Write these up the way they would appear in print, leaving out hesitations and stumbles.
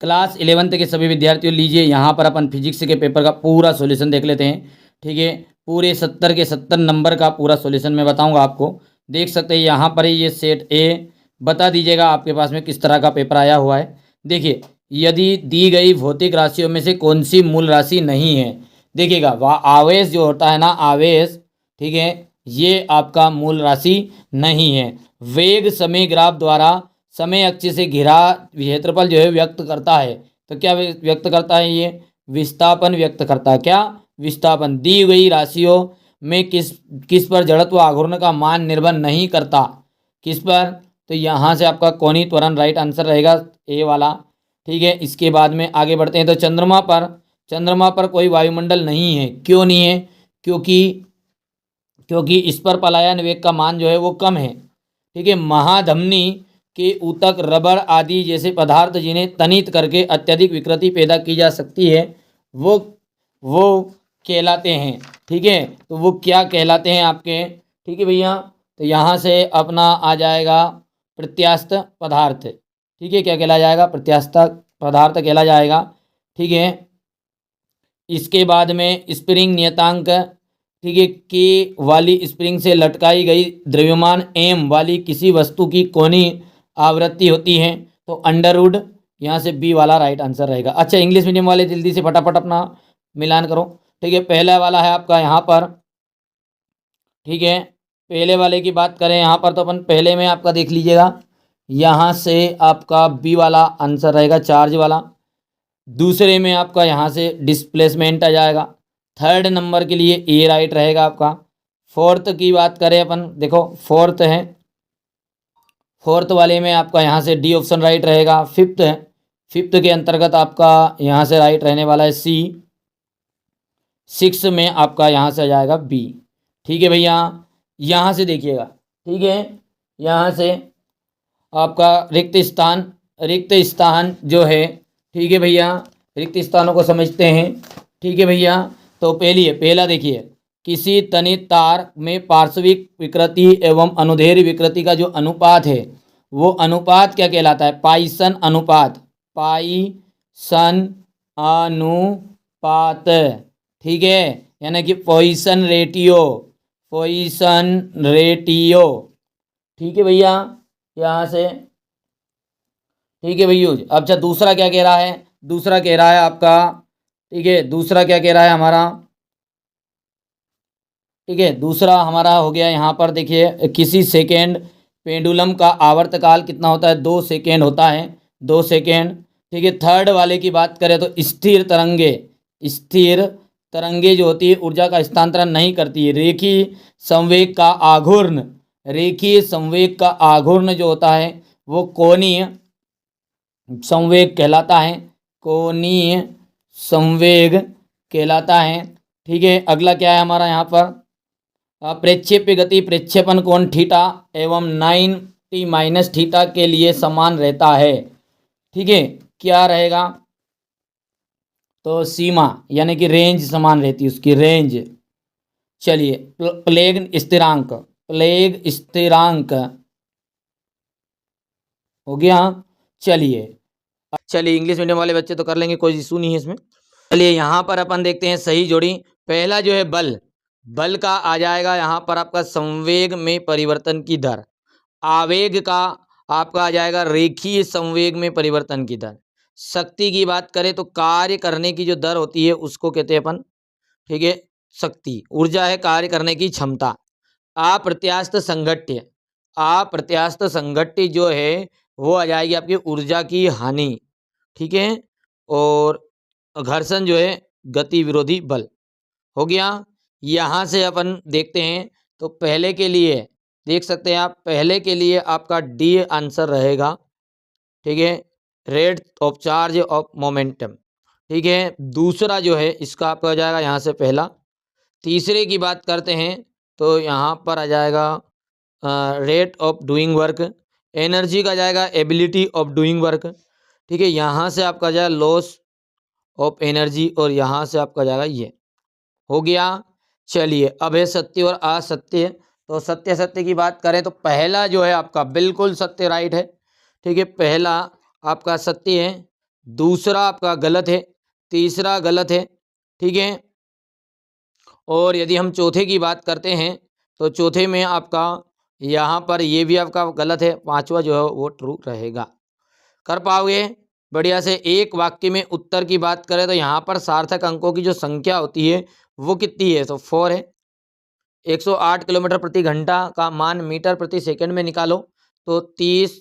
Class 11th के सभी विद्यार्थियों लीजिए, यहाँ पर अपन फिजिक्स के पेपर का पूरा सॉल्यूशन देख लेते हैं। ठीक है, पूरे 70 के 70 नंबर का पूरा सॉल्यूशन मैं बताऊंगा आपको। देख सकते हैं यहाँ पर ये सेट ए, बता दीजिएगा आपके पास में किस तरह का पेपर आया हुआ है। देखिए, यदि दी गई भौतिक राशियों में से कौन सी मूल राशि नहीं है, देखिएगा वह आवेश जो होता है ना, आवेश, ठीक है, ये आपका मूल राशि नहीं है। वेग समय ग्राफ द्वारा समय अक्ष से घिरा क्षेत्रफल जो है व्यक्त करता है। तो क्या व्यक्त करता है? ये विस्थापन व्यक्त करता है। क्या? विस्थापन। दी गई राशियों में किस किस पर जड़त्व आघूर्ण का मान निर्भर नहीं करता? किस पर? तो यहाँ से आपका कोणीय त्वरण राइट आंसर रहेगा, ए वाला। ठीक है, इसके बाद में आगे बढ़ते हैं। तो चंद्रमा पर कोई वायुमंडल नहीं है। क्यों नहीं है? क्योंकि इस पर पलायन वेग का मान जो है वो कम है। ठीक है, महाधमनी के ऊतक, रबड़ आदि जैसे पदार्थ जिन्हें तनित करके अत्यधिक विकृति पैदा की जा सकती है, वो कहलाते हैं। ठीक है, तो वो क्या कहलाते हैं आपके? ठीक है भैया, तो यहाँ से अपना आ जाएगा प्रत्यास्थ पदार्थ। ठीक है, क्या कहला जाएगा? प्रत्यास्थ पदार्थ कहला जाएगा। ठीक है, इसके बाद में स्प्रिंग नियतांक, ठीक है, के वाली स्प्रिंग से लटकाई गई द्रव्यमान एम वाली किसी वस्तु की कोणीय आवृत्ति होती है। तो अंडरवुड, यहाँ से बी वाला राइट आंसर रहेगा। अच्छा, इंग्लिश मीडियम वाले जल्दी से फटाफट अपना मिलान करो। ठीक है, पहला वाला है आपका यहाँ पर। ठीक है, पहले वाले की बात करें यहाँ पर, तो अपन पहले में आपका देख लीजिएगा, यहाँ से आपका बी वाला आंसर रहेगा, चार्ज वाला। दूसरे में आपका यहाँ से डिस्प्लेसमेंट आ जाएगा। थर्ड नंबर के लिए ए राइट रहेगा आपका। फोर्थ की बात करें अपन, देखो फोर्थ है, फोर्थ वाले में आपका यहाँ से डी ऑप्शन राइट रहेगा। फिफ्थ है, फिफ्थ के अंतर्गत आपका यहाँ से राइट रहने वाला है सी। सिक्स में आपका यहाँ से आ जाएगा बी। ठीक है भैया, यहाँ से देखिएगा। ठीक है, यहाँ से आपका रिक्त स्थान जो है, ठीक है भैया, रिक्त स्थानों को समझते हैं। ठीक है भैया, तो पहला देखिए, किसी तनित तार में पार्श्विक विकृति एवं अनुदैर्ध्य विकृति का जो अनुपात है, वो अनुपात क्या कहलाता है? पाइसन अनुपात। पाइसन अनुपात। ठीक है, यानी कि पॉइसन रेटियो। Poisson ratio. ठीक है भैया, यहाँ से। ठीक है भैया, अच्छा दूसरा क्या कह रहा है? दूसरा कह रहा है आपका, ठीक है, दूसरा क्या कह रहा है हमारा? ठीक है, दूसरा हमारा हो गया यहाँ पर, देखिए, किसी सेकेंड पेंडुलम का आवर्तकाल कितना होता है? 2 सेकेंड होता है, 2 सेकेंड। ठीक है, थर्ड वाले की बात करें तो स्थिर तरंगे जो होती है ऊर्जा का स्थानांतरण नहीं करती है। रेखीय संवेग का आघूर्ण जो होता है वो कोणीय संवेग कहलाता है। कोणीय संवेग कहलाता है। ठीक है, अगला क्या है हमारा यहाँ पर? प्रक्षेप्य गति प्रक्षेपण कोण थीटा एवं 90 माइनस थीटा के लिए समान रहता है। ठीक है, क्या रहेगा? तो सीमा यानी कि रेंज समान रहती है, उसकी रेंज। चलिए, प्लेग स्थिरांक हो गया। चलिए इंग्लिश मीडियम वाले बच्चे तो कर लेंगे, कोई इशू नहीं है इसमें। चलिए यहाँ पर अपन देखते हैं सही जोड़ी। पहला जो है बल का आ जाएगा यहाँ पर आपका संवेग में परिवर्तन की दर। आवेग का आपका आ जाएगा रेखीय संवेग में परिवर्तन की दर। शक्ति की बात करें तो कार्य करने की जो दर होती है उसको कहते हैं अपन, ठीक है, शक्ति। ऊर्जा है कार्य करने की क्षमता। अप्रत्यास्थ संघट्य जो है वो आ जाएगी आपकी ऊर्जा की हानि। ठीक है, और घर्षण जो है गति विरोधी बल। हो गया। यहाँ से अपन देखते हैं तो पहले के लिए देख सकते हैं आप, पहले के लिए आपका डी आंसर रहेगा। ठीक है, rate of charge of momentum. ठीक है, दूसरा जो है इसका आपका हो जाएगा यहाँ से पहला। तीसरे की बात करते हैं तो यहाँ पर आ जाएगा rate of doing work. Energy का जाएगा एबिलिटी ऑफ डूइंग वर्क। ठीक है, यहाँ से आपका जाएगा लॉस ऑफ एनर्जी, और यहाँ से आपका जाएगा ये। हो गया। चलिए, अब है सत्य और असत्य। तो सत्य की बात करें तो पहला जो है आपका बिल्कुल सत्य राइट है। ठीक है, पहला आपका सत्य है। दूसरा आपका गलत है, तीसरा गलत है, ठीक है। और यदि हम चौथे की बात करते हैं तो चौथे में आपका यहाँ पर ये भी आपका गलत है, पांचवा जो है वो ट्रू रहेगा। कर पाओगे बढ़िया से। एक वाक्य में उत्तर की बात करें तो यहाँ पर सार्थक अंकों की जो संख्या होती है वो कितनी है, तो 4 है। 108 किलोमीटर प्रति घंटा का मान मीटर प्रति सेकंड में निकालो तो 30,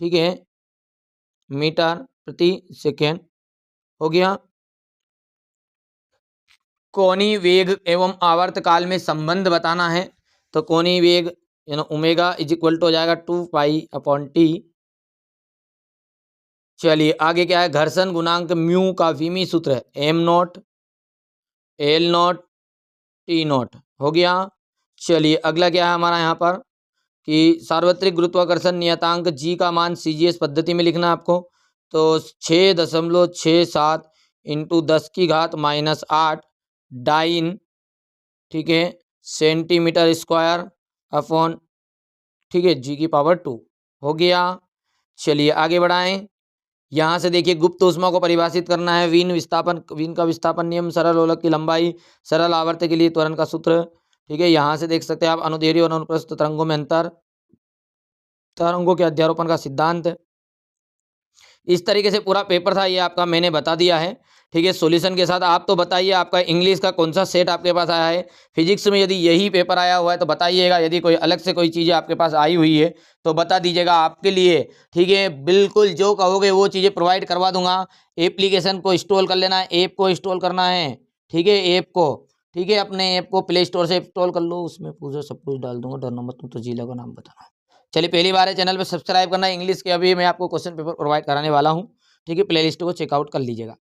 ठीक है, मीटर प्रति सेकंड हो गया। कोणीय वेग एवं आवर्त काल में संबंध बताना है तो कोणीय वेग ओमेगा इज इक्वल टू हो जाएगा 2π/t। चलिए आगे क्या है, घर्षण गुणांक म्यू का विमी सूत्र है m0 L0 T0 हो गया। चलिए अगला क्या है हमारा यहाँ पर कि सार्वत्रिक गुरुत्वाकर्षण नियतांक जी का मान CGS पद्धति में लिखना है आपको। तो 6.67 इंटू 10⁻⁻8 डाइन, ठीक है, सेंटीमीटर स्क्वायर अपॉन, ठीक है, G⁻²। हो गया। चलिए आगे बढ़ाएं। यहाँ से देखिए गुप्त ऊष्मा को परिभाषित करना है। वीन का विस्थापन नियम, सरल लोलक की लंबाई, सरल आवर्त के लिए त्वरण का सूत्र, ठीक है। यहाँ से देख सकते हैं आप अनुदैर्ध्य और अनुप्रस्थ तरंगों में अंतर, तरंगों के अध्यारोपण का सिद्धांत। इस तरीके से पूरा पेपर था, ये आपका मैंने बता दिया है, ठीक है, सॉल्यूशन के साथ। आप तो बताइए आपका इंग्लिश का कौन सा सेट आपके पास आया है, फिजिक्स में यदि यही पेपर आया हुआ है तो बताइएगा, यदि कोई अलग से कोई चीज़ें आपके पास आई हुई है तो बता दीजिएगा आपके लिए, ठीक है। बिल्कुल जो कहोगे वो चीज़ें प्रोवाइड करवा दूंगा। एप्लीकेशन को इंस्टॉल कर लेना है, ऐप को इंस्टॉल करना है, ठीक है, ऐप को, ठीक है, अपने ऐप को प्ले स्टोर से इंस्टॉल कर लो, उसमें पूरा सब कुछ डाल दूंगा, डरना मत, तुम तो जिला का नाम बताना। चलिए पहली बार है चैनल पे सब्सक्राइब करना। इंग्लिश के अभी मैं आपको क्वेश्चन पेपर प्रोवाइड कराने वाला हूँ, ठीक है, प्लेलिस्ट को चेकआउट कर लीजिएगा।